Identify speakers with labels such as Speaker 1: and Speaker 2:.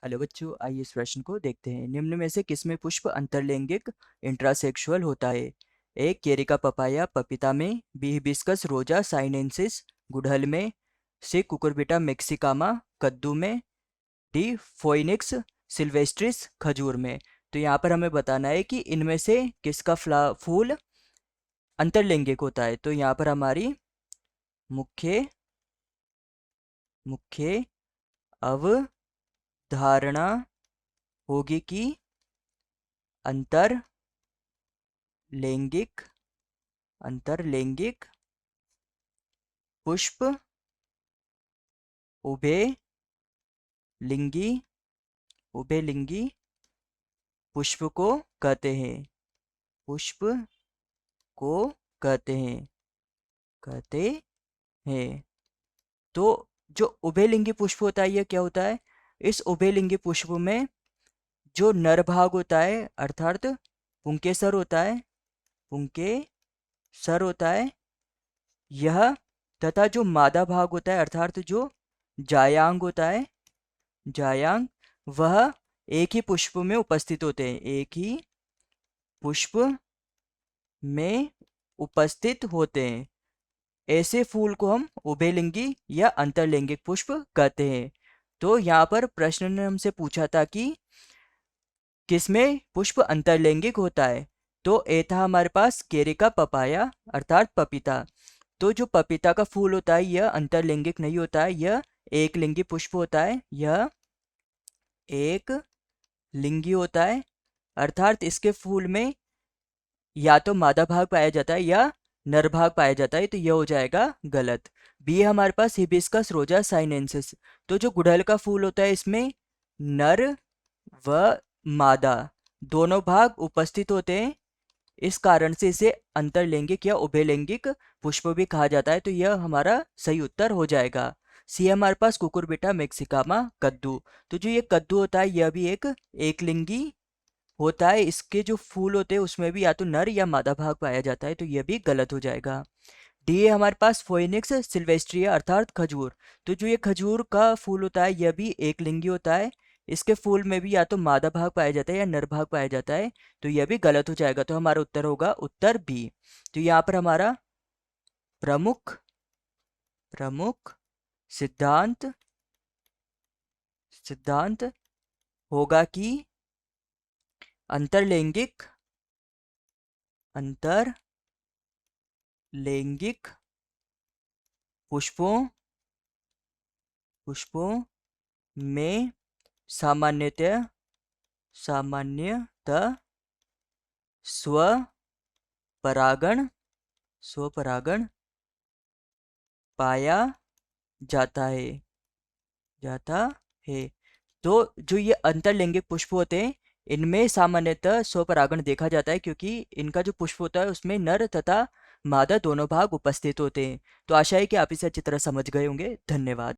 Speaker 1: Hello बच्चों, आइए इस प्रश्न को देखते हैं। निम्न में से किसमें पुष्प अंतरलैंगिक इंट्रासेक्सुअल होता है? ए केरिका पपाया पपीता में, बी हिबिस्कस रोजा साइनेंसिस गुड़हल में, सी कुकुरबिटा मेक्सिकामा कद्दू में, डी फोइनिक्स सिल्वेस्ट्रिस खजूर में। तो यहाँ पर हमें बताना है कि इनमें से किसका फूल अंतरलैंगिक होता है। तो यहाँ पर हमारी मुख्य मुख्य अवधारणा होगी कि अंतरलैंगिक पुष्प उभयलिंगी पुष्प को कहते हैं। पुष्प को कहते हैं। तो जो उभयलिंगी पुष्प होता है यह क्या होता है? इस उभयलिंगी पुष्प में जो नर भाग होता है अर्थात पुंकेसर होता है यह, तथा जो मादा भाग होता है अर्थात जो जायांग होता है वह एक ही पुष्प में उपस्थित होते हैं। एक ही पुष्प में उपस्थित होते हैं। ऐसे फूल को हम उभयलिंगी या अंतरलैंगिक पुष्प कहते हैं। तो यहाँ पर प्रश्न ने हमसे पूछा था कि किसमें पुष्प अंतरलैंगिक होता है। तो ए था हमारे पास केरिका पपाया अर्थात पपीता। तो जो पपीता का फूल होता है यह अंतरलैंगिक नहीं होता है, यह एक लिंगी पुष्प होता है। यह एक लिंगी होता है अर्थात इसके फूल में या तो मादा भाग पाया जाता है या नर भाग पाया जाता है। तो यह हो जाएगा गलत। बी है हमारे पास हिबिस्कस रोजा साइनेंसिस। तो जो गुड़हल का फूल होता है इसमें नर व मादा दोनों भाग उपस्थित होते हैं। इस कारण से इसे अंतरलैंगिक या उभयलैंगिक पुष्प भी कहा जाता है। तो यह हमारा सही उत्तर हो जाएगा। सी हमारे पास कुकुरबिटा मेक्सिकामा कद्दू। तो जो ये कद्दू होता है यह भी एक लिंगी होता है। इसके जो फूल होते हैं उसमें भी या तो नर या मादा भाग पाया जाता है। तो यह भी गलत हो जाएगा। डी है हमारे पास फोइनिक्स सिल्वेस्ट्रिया अर्थात खजूर। तो जो ये खजूर का फूल होता है यह भी एक लिंगी होता है। इसके फूल में भी या तो मादा भाग पाया जाता है या नर भाग पाया जाता है। तो यह भी गलत हो जाएगा। तो हमारा उत्तर होगा उत्तर बी। तो यहाँ पर हमारा प्रमुख सिद्धांत होगा कि अंतरलैंगिक पुष्पों में सामान्यतः स्वपरागण पाया जाता है। तो जो ये अंतरलैंगिक पुष्प होते हैं इनमें सामान्यतः स्वपरागण देखा जाता है, क्योंकि इनका जो पुष्प होता है उसमें नर तथा मादा दोनों भाग उपस्थित होते हैं। तो आशा है कि आप इसे अच्छी तरह समझ गए होंगे। धन्यवाद।